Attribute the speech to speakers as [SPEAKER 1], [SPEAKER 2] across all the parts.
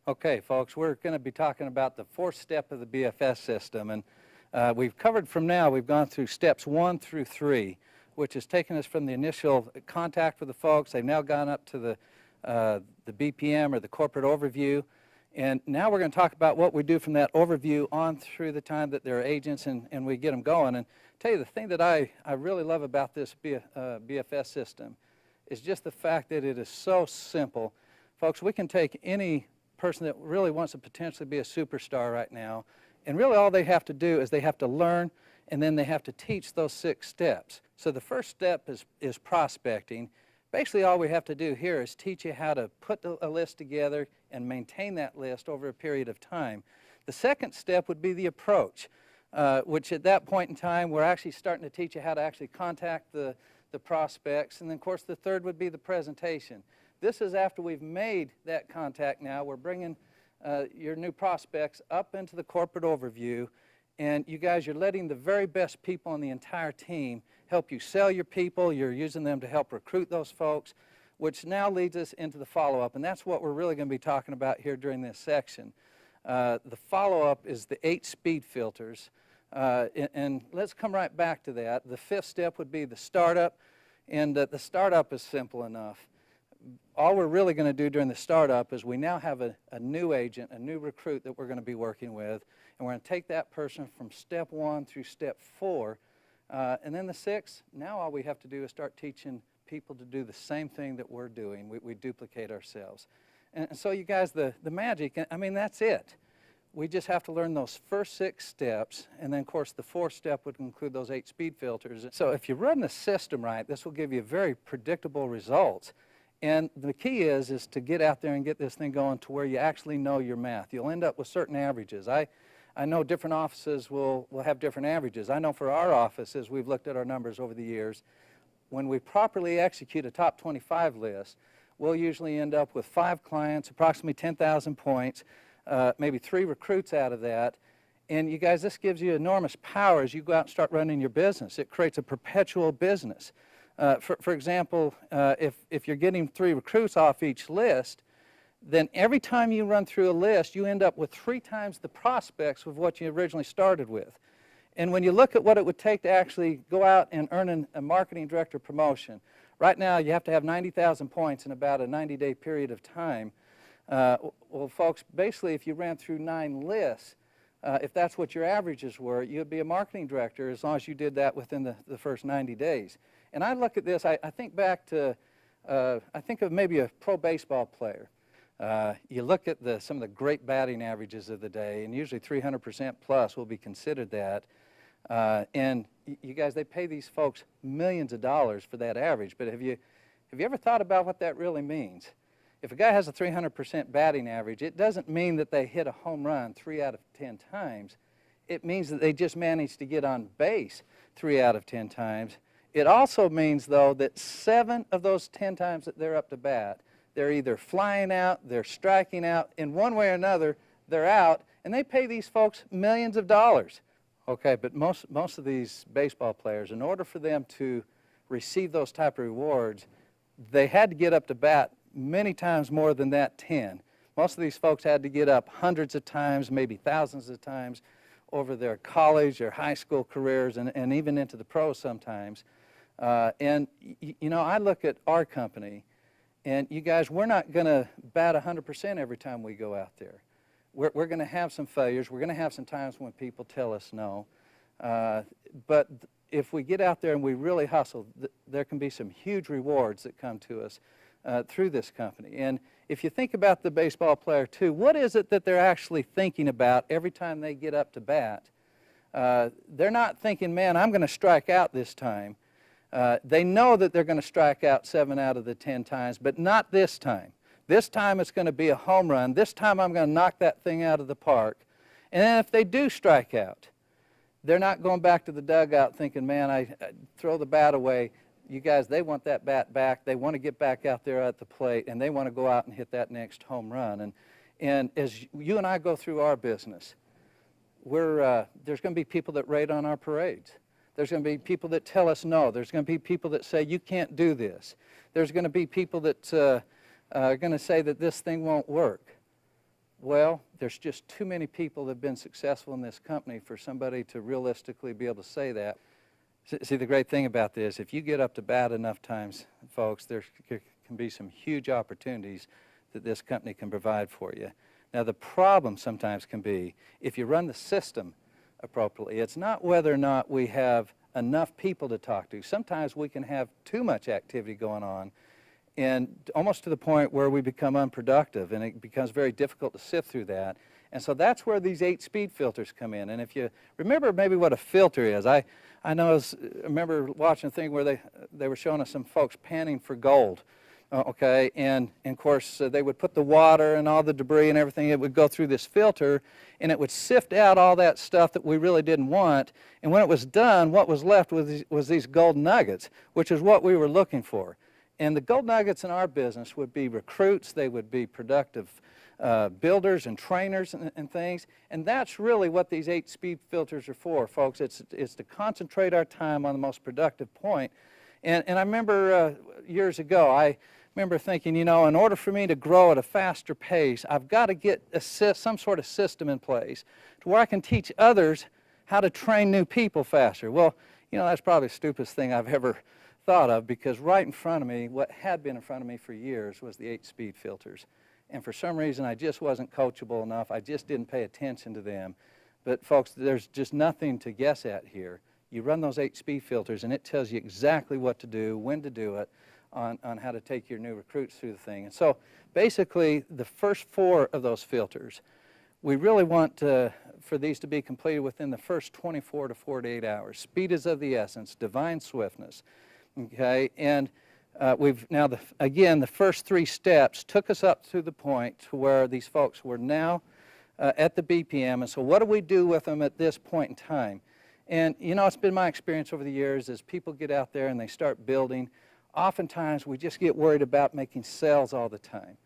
[SPEAKER 1] Okay, folks, we're going to be talking about the fourth step of the BFS system, and we've gone through steps 1 through 3, which has taken us from the initial contact with the folks. They've now gone up to the BPM, or the corporate overview, and now we're going to talk about what we do from that overview on through the time that they're agents and we get them going. And tell you, the thing that I really love about this BFS system is just the fact that it is so simple. Folks, we can take any person that really wants to potentially be a superstar right now, and really all they have to do is they have to learn, and then they have to teach those 6 steps. So the first step is prospecting. Basically all we have to do here is teach you how to put a list together and maintain that list over a period of time. The second step would be the approach, which at that point in time we're actually starting to teach you how to actually contact the prospects. And then of course the third would be the presentation. This is after we've made that contact. Now we're bringing your new prospects up into the corporate overview, and you guys, you're letting the very best people on the entire team help you sell your people. You're using them to help recruit those folks, which now leads us into the follow-up, and that's what we're really going to be talking about here during this section. The follow-up is the 8 speed filters, and let's come right back to that. The 5th step would be the startup, and the startup is simple enough. All we're really going to do during the startup is we now have a new agent, a new recruit that we're going to be working with, and we're going to take that person from step 1 through step 4, and then the 6th, now all we have to do is start teaching people to do the same thing that we're doing. We duplicate ourselves. And so you guys, the magic, I mean, that's it. We just have to learn those first 6 steps, and then of course the 4th step would include those 8 speed filters. So if you run the system right, this will give you very predictable results. And the key is to get out there and get this thing going to where you actually know your math. You'll end up with certain averages. I know different offices will have different averages. I know for our office, as we've looked at our numbers over the years, when we properly execute a top 25 list, we'll usually end up with 5 clients, approximately 10,000 points, maybe 3 recruits out of that. And you guys, this gives you enormous power as you go out and start running your business. It creates a perpetual business. For example, if you're getting 3 recruits off each list, then every time you run through a list, you end up with 3 times the prospects of what you originally started with. And when you look at what it would take to actually go out and earn a marketing director promotion, right now you have to have 90,000 points in about a 90-day period of time. Well, folks, basically if you ran through 9 lists, if that's what your averages were, you'd be a marketing director as long as you did that within the first 90 days. And I look at this, I think back to, I think of maybe a pro baseball player. You look at some of the great batting averages of the day, and usually 300% plus will be considered that. And you guys, they pay these folks millions of dollars for that average. But have you ever thought about what that really means? If a guy has a 300% batting average, it doesn't mean that they hit a home run 3 out of 10 times. It means that they just managed to get on base 3 out of 10 times. It also means, though, that 7 of those 10 times that they're up to bat, they're either flying out, they're striking out, in one way or another, they're out, and they pay these folks millions of dollars. Okay, but most of these baseball players, in order for them to receive those type of rewards, they had to get up to bat many times more than that 10. Most of these folks had to get up hundreds of times, maybe thousands of times, over their college or high school careers, and even into the pros sometimes. And you know, I look at our company, and you guys, we're not going to bat 100% every time we go out there. We're going to have some failures. We're going to have some times when people tell us no. But if we get out there and we really hustle, there can be some huge rewards that come to us through this company. And if you think about the baseball player too, what is it that they're actually thinking about every time they get up to bat? They're not thinking, man, I'm going to strike out this time. They know that they're going to strike out 7 out of the 10 times, but not this time. This time it's going to be a home run. This time I'm going to knock that thing out of the park. And then if they do strike out, they're not going back to the dugout thinking, man, I throw the bat away. You guys, they want that bat back. They want to get back out there at the plate, and they want to go out and hit that next home run. And as you and I go through our business, there's going to be people that raid on our parades. There's going to be people that tell us no. There's going to be people that say, you can't do this. There's going to be people that are going to say that this thing won't work. Well, there's just too many people that have been successful in this company for somebody to realistically be able to say that. See, the great thing about this, if you get up to bat enough times, folks, there can be some huge opportunities that this company can provide for you. Now, the problem sometimes can be, if you run the system appropriately, it's not whether or not we have enough people to talk to. Sometimes we can have too much activity going on, and almost to the point where we become unproductive, and it becomes very difficult to sift through that. And so that's where these 8-speed filters come in. And if you remember maybe what a filter is, I remember watching a thing where they were showing us some folks panning for gold. Okay, and of course they would put the water and all the debris and everything, it would go through this filter, and it would sift out all that stuff that we really didn't want, and when it was done, what was left was these gold nuggets, which is what we were looking for. And the gold nuggets in our business would be recruits, they would be productive builders and trainers and things, and that's really what these 8-speed filters are for, folks. It's to concentrate our time on the most productive point. And I remember years ago, I remember thinking, you know, in order for me to grow at a faster pace, I've got to get some sort of system in place to where I can teach others how to train new people faster. Well, you know, that's probably the stupidest thing I've ever thought of, because right in front of me, what had been in front of me for years, was the 8-speed filters. And for some reason, I just wasn't coachable enough. I just didn't pay attention to them. But folks, there's just nothing to guess at here. You run those 8-speed filters, and it tells you exactly what to do, when to do it, on how to take your new recruits through the thing. And so basically, the first 4 of those filters, we really want for these to be completed within the first 24 to 48 hours. Speed is of the essence, divine swiftness. Okay, and we've now, again, the first 3 steps took us up to the point to where these folks were now at the BPM. And so what do we do with them at this point in time? And, you know, it's been my experience over the years, as people get out there and they start building, oftentimes we just get worried about making sales all the time.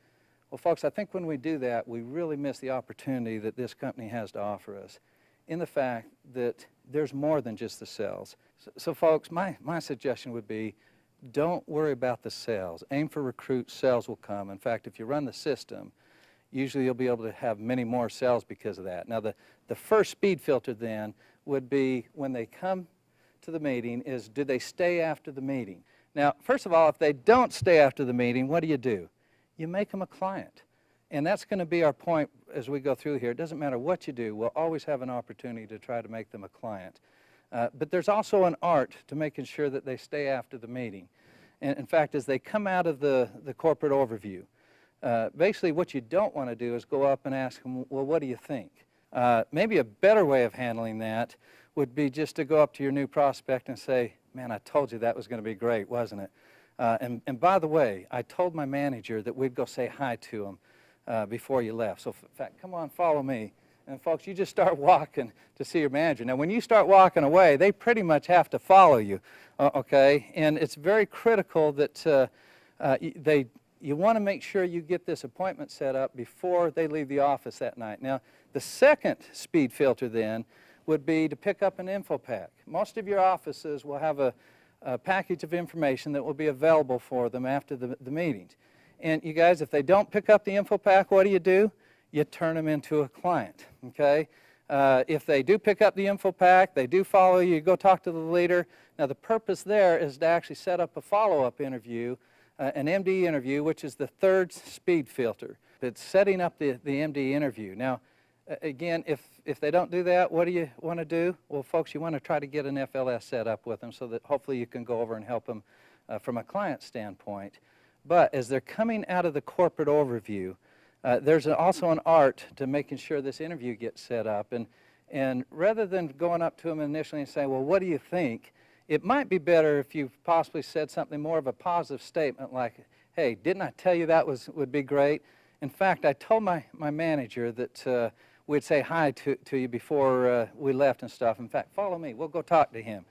[SPEAKER 1] Well, folks, I think when we do that, we really miss the opportunity that this company has to offer us, in the fact that there's more than just the sales. So folks, my suggestion would be, don't worry about the sales. Aim for recruits, sales will come. In fact, if you run the system, usually you'll be able to have many more sales because of that. Now, the first speed filter then would be, when they come to the meeting, is do they stay after the meeting? Now, first of all, if they don't stay after the meeting, what do? You make them a client. And that's going to be our point as we go through here. It doesn't matter what you do, we'll always have an opportunity to try to make them a client. But there's also an art to making sure that they stay after the meeting. And in fact, as they come out of the corporate overview, basically what you don't want to do is go up and ask them, well, what do you think? Maybe a better way of handling that would be just to go up to your new prospect and say, man, I told you that was going to be great, wasn't it? And by the way, I told my manager that we'd go say hi to him before you left. So in fact, come on, follow me. And folks, you just start walking to see your manager. Now, when you start walking away, they pretty much have to follow you, okay? And it's very critical that you want to make sure you get this appointment set up before they leave the office that night. Now, the second speed filter then would be to pick up an info pack. Most of your offices will have a package of information that will be available for them after the meetings. And you guys, if they don't pick up the info pack, what do? You turn them into a client, okay? If they do pick up the info pack, they do follow you, you go talk to the leader. Now, the purpose there is to actually set up a follow-up interview, an MD interview, which is the third speed filter. It's setting up the MD interview. Now, again, if they don't do that, what do you want to do? Well, folks, you want to try to get an FLS set up with them so that hopefully you can go over and help them from a client standpoint. But as they're coming out of the corporate overview, there's also an art to making sure this interview gets set up. And rather than going up to them initially and saying, well, what do you think? It might be better if you possibly said something more of a positive statement like, hey, didn't I tell you that would be great? In fact, I told my manager that we'd say hi to you before we left and stuff. In fact, follow me. We'll go talk to him.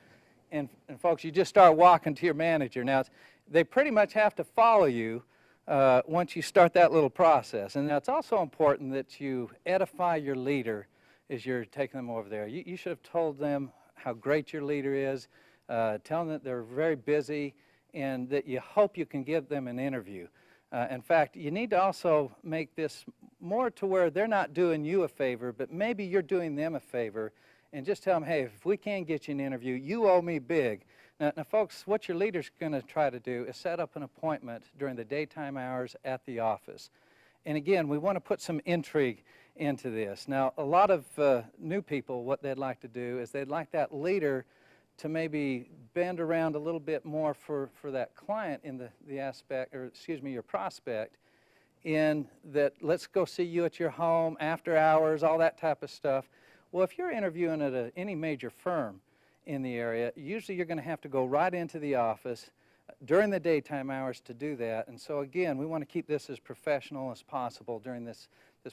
[SPEAKER 1] And folks, you just start walking to your manager. Now, they pretty much have to follow you once you start that little process. And now it's also important that you edify your leader as you're taking them over there. You should have told them how great your leader is, tell them that they're very busy, and that you hope you can give them an interview. In fact, you need to also make this more to where they're not doing you a favor, but maybe you're doing them a favor, and just tell them, hey, if we can get you an interview, you owe me big. Now folks, what your leader's going to try to do is set up an appointment during the daytime hours at the office. And again, we want to put some intrigue into this. Now, a lot of new people, what they'd like to do is they'd like that leader to maybe bend around a little bit more for that client in the aspect, or excuse me, your prospect, in that let's go see you at your home, after hours, all that type of stuff. Well, if you're interviewing at any major firm in the area, usually you're going to have to go right into the office during the daytime hours to do that. And so again, we want to keep this as professional as possible during this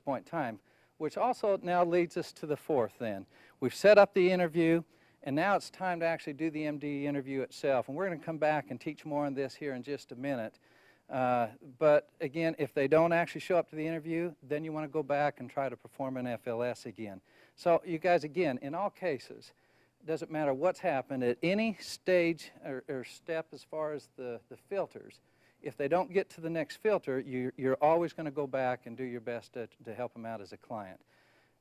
[SPEAKER 1] point in time, which also now leads us to the fourth then. We've set up the interview, and now it's time to actually do the MD interview itself. And we're going to come back and teach more on this here in just a minute. But again, if they don't actually show up to the interview, then you want to go back and try to perform an FLS again. So you guys, again, in all cases, it doesn't matter what's happened at any stage or step as far as the filters. If they don't get to the next filter, you're always going to go back and do your best to help them out as a client.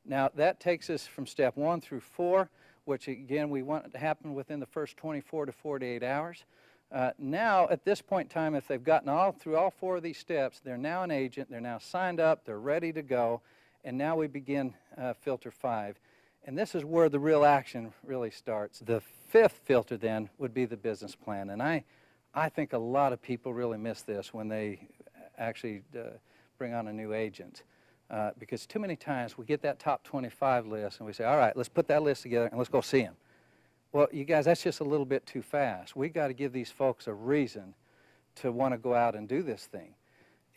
[SPEAKER 1] Now, that takes us from step 1 through 4, which again, we want it to happen within the first 24 to 48 hours. Now, at this point in time, if they've gotten through all 4 of these steps, they're now an agent, they're now signed up, they're ready to go, and now we begin filter 5. And this is where the real action really starts. The 5th filter then would be the business plan. And I think a lot of people really miss this when they actually bring on a new agent. Because too many times we get that top 25 list and we say, all right, let's put that list together and let's go see them. Well, you guys, that's just a little bit too fast. We've got to give these folks a reason to want to go out and do this thing.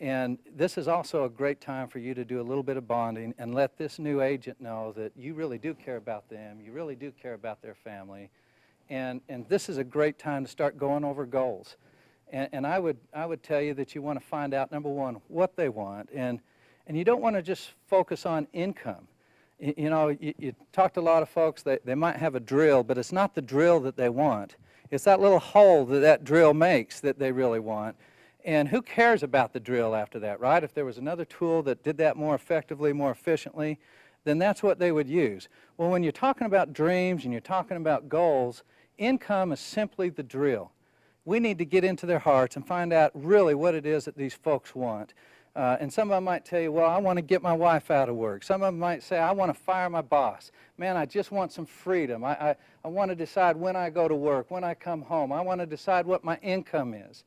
[SPEAKER 1] And this is also a great time for you to do a little bit of bonding and let this new agent know that you really do care about them, you really do care about their family, and this is a great time to start going over goals. And I would tell you that you want to find out, number one, what they want, and you don't want to just focus on income. You know, you talk to a lot of folks, they might have a drill, but it's not the drill that they want. It's that little hole that drill makes that they really want. And who cares about the drill after that, right? If there was another tool that did that more effectively, more efficiently, then that's what they would use. Well, when you're talking about dreams and you're talking about goals, income is simply the drill. We need to get into their hearts and find out really what it is that these folks want. And some of them might tell you, well, I want to get my wife out of work. Some of them might say, I want to fire my boss. Man, I just want some freedom. I want to decide when I go to work, when I come home. I want to decide what my income is.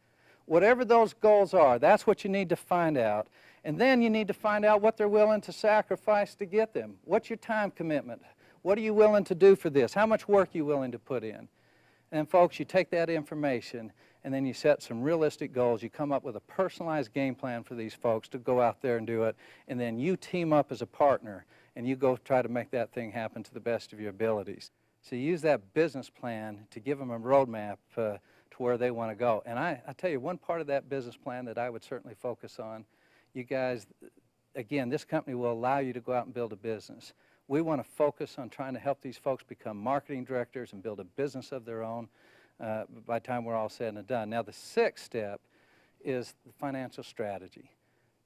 [SPEAKER 1] Whatever those goals are, that's what you need to find out. And then you need to find out what they're willing to sacrifice to get them. What's your time commitment? What are you willing to do for this? How much work are you willing to put in? And folks, you take that information and then you set some realistic goals. You come up with a personalized game plan for these folks to go out there and do it. And then you team up as a partner and you go try to make that thing happen to the best of your abilities. So you use that business plan to give them a roadmap to where they want to go. And I tell you, one part of that business plan that I would certainly focus on, you guys, again, this company will allow you to go out and build a business. We want to focus on trying to help these folks become marketing directors and build a business of their own by the time we're all said and done. Now, the 6th step is the financial strategy.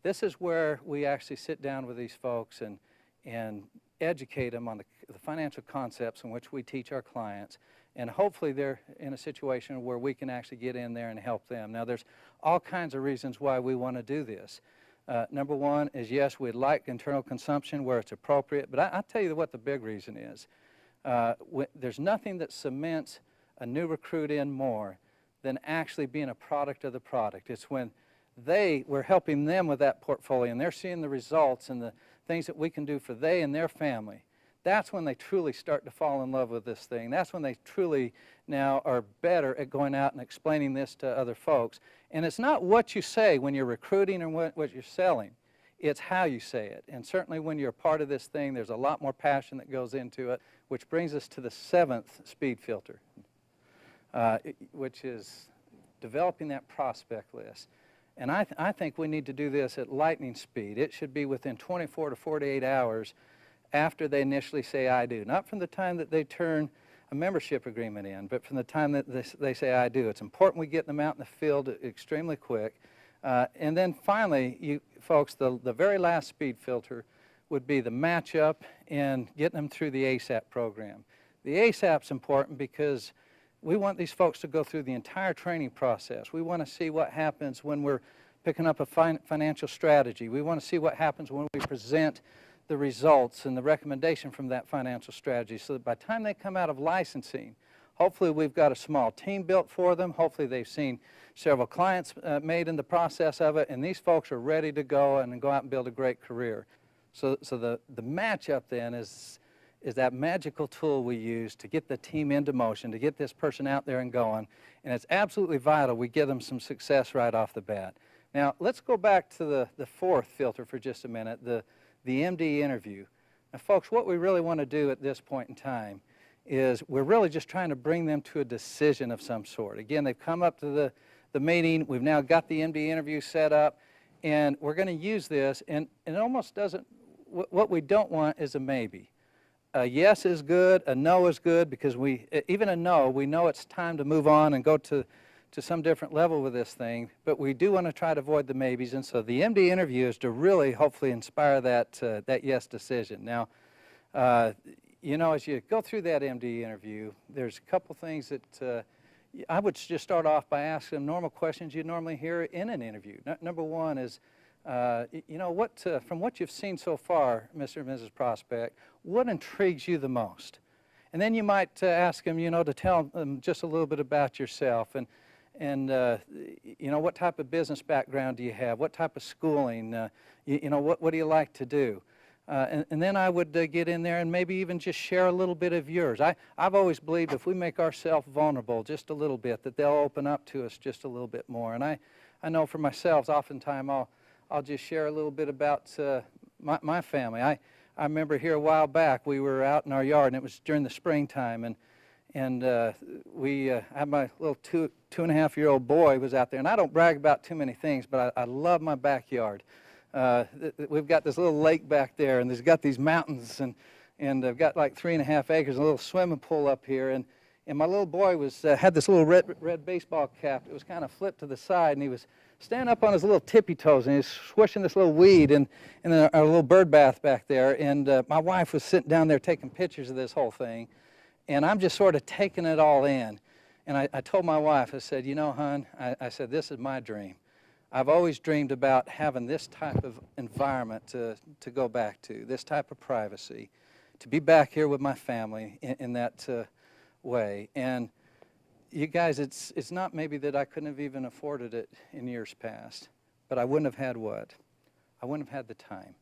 [SPEAKER 1] This is where we actually sit down with these folks and educate them on the financial concepts in which we teach our clients. And hopefully they're in a situation where we can actually get in there and help them. Now, there's all kinds of reasons why we want to do this. Number one is, yes, we'd like internal consumption where it's appropriate, but I'll tell you what the big reason is. There's nothing that cements a new recruit in more than actually being a product of the product. It's when we're helping them with that portfolio and they're seeing the results and the things that we can do for they and their family. That's when they truly start to fall in love with this thing. That's when they truly now are better at going out and explaining this to other folks. And it's not what you say when you're recruiting or what you're selling. It's how you say it. And certainly when you're a part of this thing, there's a lot more passion that goes into it, which brings us to the 7th speed filter, which is developing that prospect list. And I think we need to do this at lightning speed. It should be within 24 to 48 hours after they initially say I do. Not from the time that they turn a membership agreement in, but from the time that they say I do. It's important we get them out in the field extremely quick. And then finally, you folks, the very last speed filter would be the matchup and getting them through the ASAP program. The ASAP's important because we want these folks to go through the entire training process. We want to see what happens when we're picking up a financial strategy. We want to see what happens when we present the results and the recommendation from that financial strategy, so that by the time they come out of licensing, hopefully we've got a small team built for them. Hopefully they've seen several clients made in the process of it, and these folks are ready to go and go out and build a great career. So the matchup then is that magical tool we use to get the team into motion, to get this person out there and going, and it's absolutely vital we give them some success right off the bat. Now, let's go back to the fourth filter for just a minute, the MD interview. Now, folks, what we really want to do at this point in time is we're really just trying to bring them to a decision of some sort. Again, they've come up to the meeting, we've now got the MD interview set up, and we're going to use this, and it almost doesn't, what we don't want is a maybe. A yes is good, a no is good, because even a no, we know it's time to move on and go to some different level with this thing, but we do want to try to avoid the maybes, and so the MD interview is to really hopefully inspire that yes decision. Now, you know, as you go through that MD interview, there's a couple things that I would just start off by asking them normal questions you normally hear in an interview. Number one is, you know, from what you've seen so far, Mr. and Mrs. Prospect, what intrigues you the most? And then you might ask them, you know, to tell them just a little bit about yourself and you know, what type of business background do you have? What type of schooling? You know, what do you like to do? And then I would get in there and maybe even just share a little bit of yours. I've always believed if we make ourselves vulnerable just a little bit, that they'll open up to us just a little bit more. And I know for myself, oftentimes I'll just share a little bit about my family. I remember here a while back, we were out in our yard, and it was during the springtime, and we had my little two and a half year old boy was out there, and I don't brag about too many things, but I love my backyard. We've got this little lake back there, and there's got these mountains, and I've got like 3.5 acres, a little swimming pool up here, and my little boy had this little red baseball cap. It was kind of flipped to the side, and he was standing up on his little tippy toes, and he was swishing this little weed in our little bird bath back there, and my wife was sitting down there taking pictures of this whole thing, and I'm just sort of taking it all in. And I told my wife, I said, you know, hon, I said, this is my dream. I've always dreamed about having this type of environment to go back to, this type of privacy, to be back here with my family in that way. And you guys, it's not maybe that I couldn't have even afforded it in years past, but I wouldn't have had what? I wouldn't have had the time.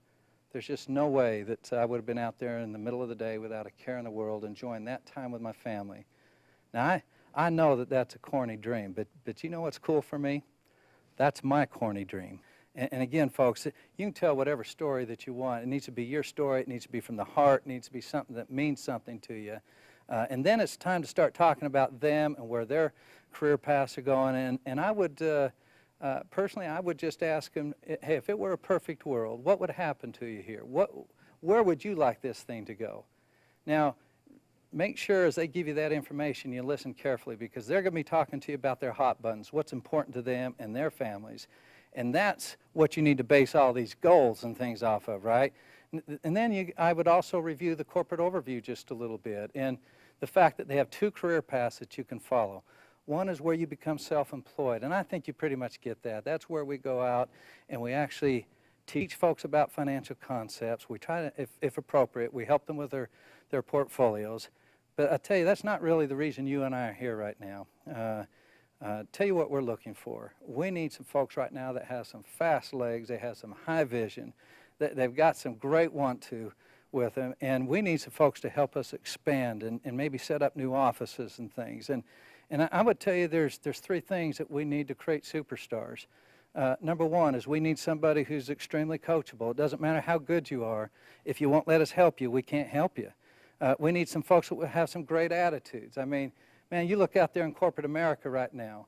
[SPEAKER 1] There's just no way that I would have been out there in the middle of the day without a care in the world, enjoying that time with my family. Now, I know that that's a corny dream, but you know what's cool for me? That's my corny dream. And again, folks, you can tell whatever story that you want. It needs to be your story. It needs to be from the heart. It needs to be something that means something to you. And then it's time to start talking about them and where their career paths are going. And I would, personally, I would just ask them, hey, if it were a perfect world, what would happen to you here? Where would you like this thing to go? Now, make sure as they give you that information, you listen carefully, because they're going to be talking to you about their hot buttons, what's important to them and their families. And that's what you need to base all these goals and things off of, right? And then I would also review the corporate overview just a little bit, and the fact that they have 2 career paths that you can follow. One is where you become self-employed, and I think you pretty much get that. That's where we go out and we actually teach folks about financial concepts. We try to, if appropriate, we help them with their portfolios. But I tell you, that's not really the reason you and I are here right now. Tell you what we're looking for. We need some folks right now that have some fast legs, they have some high vision, they've got some great want-to with them, and we need some folks to help us expand and maybe set up new offices and things. And I would tell you there's 3 things that we need to create superstars. Number 1 is we need somebody who's extremely coachable. It doesn't matter how good you are. If you won't let us help you, we can't help you. We need some folks that will have some great attitudes. I mean, man, you look out there in corporate America right now,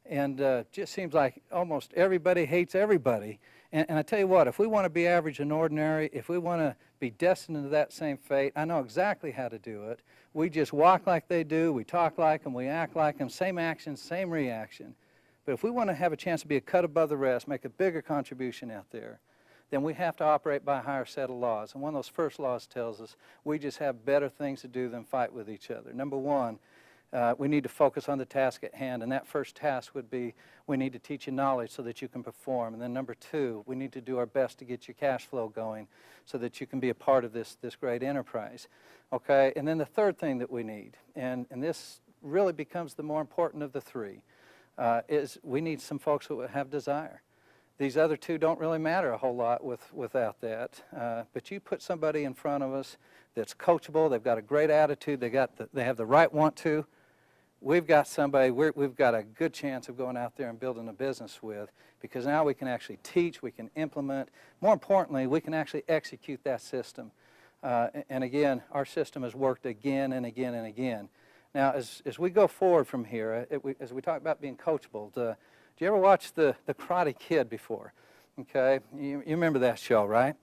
[SPEAKER 1] and just seems like almost everybody hates everybody. And I tell you what, if we want to be average and ordinary, if we want to be destined to that same fate, I know exactly how to do it. We just walk like they do, we talk like them, we act like them, same action, same reaction. But if we want to have a chance to be a cut above the rest, make a bigger contribution out there, then we have to operate by a higher set of laws. And one of those first laws tells us we just have better things to do than fight with each other. Number one, we need to focus on the task at hand, and that first task would be we need to teach you knowledge so that you can perform. And then number two, we need to do our best to get your cash flow going so that you can be a part of this great enterprise. Okay, and then the third thing that we need, and this really becomes the more important of the three, is we need some folks who have desire. These other two don't really matter a whole lot without that. But you put somebody in front of us that's coachable, they've got a great attitude, they have the right want to. We've got somebody we've got a good chance of going out there and building a business with, because now we can actually teach, we can implement. More importantly, we can actually execute that system. And again, our system has worked again and again and again. Now, as we go forward from here, as we talk about being coachable, did you ever watch the Karate Kid before? Okay, you remember that show, right?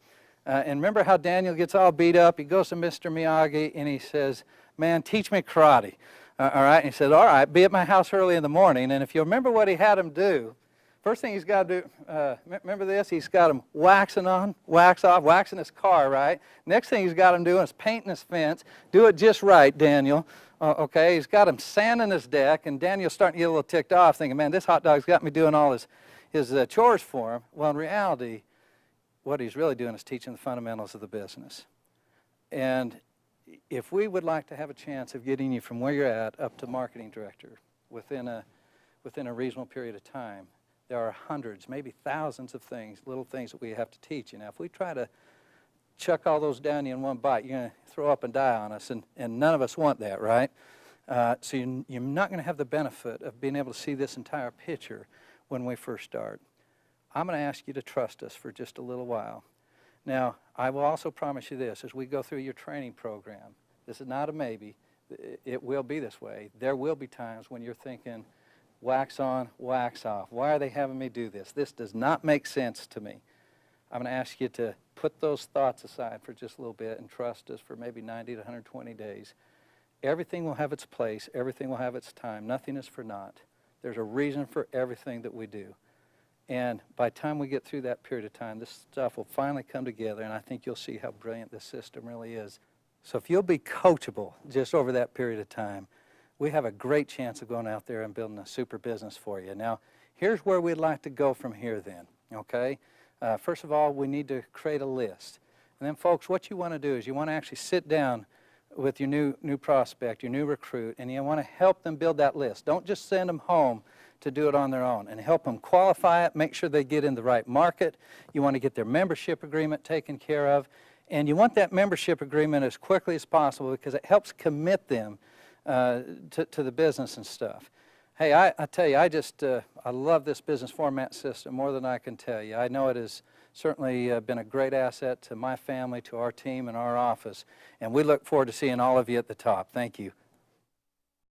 [SPEAKER 1] And remember how Daniel gets all beat up? He goes to Mr. Miyagi and he says, "Man, teach me karate." All right, and he said, "All right, be at my house early in the morning." And if you remember what he had him do, first thing he's got to do, remember this? He's got him waxing on, wax off, waxing his car, right? Next thing he's got him doing is painting his fence. Do it just right, Daniel. Okay, he's got him sanding his deck, and Daniel's starting to get a little ticked off, thinking, man, this hot dog's got me doing all his chores for him. Well, in reality, what he's really doing is teaching the fundamentals of the business. And if we would like to have a chance of getting you from where you're at up to marketing director within a reasonable period of time, there are hundreds, maybe thousands of things, little things that we have to teach you. Now, if we try to chuck all those down you in one bite, you're going to throw up and die on us, and none of us want that, right? So you're not going to have the benefit of being able to see this entire picture when we first start. I'm going to ask you to trust us for just a little while. Now, I will also promise you this, as we go through your training program, this is not a maybe, it will be this way. There will be times when you're thinking, wax on, wax off. Why are they having me do this? This does not make sense to me. I'm going to ask you to put those thoughts aside for just a little bit and trust us for maybe 90 to 120 days. Everything will have its place. Everything will have its time. Nothing is for naught. There's a reason for everything that we do. And by the time we get through that period of time, this stuff will finally come together, and I think you'll see how brilliant this system really is. So if you'll be coachable just over that period of time, we have a great chance of going out there and building a super business for you. Now, here's where we'd like to go from here then, okay? First of all, we need to create a list. And then, folks, what you want to do is you want to actually sit down with your new prospect, your new recruit, and you want to help them build that list. Don't just send them home to do it on their own, and help them qualify it, make sure they get in the right market. You want to get their membership agreement taken care of, and you want that membership agreement as quickly as possible because it helps commit them to the business and stuff. Hey, I tell you, I love this business format system more than I can tell you. I know it has certainly been a great asset to my family, to our team, and our office, and we look forward to seeing all of you at the top. Thank you.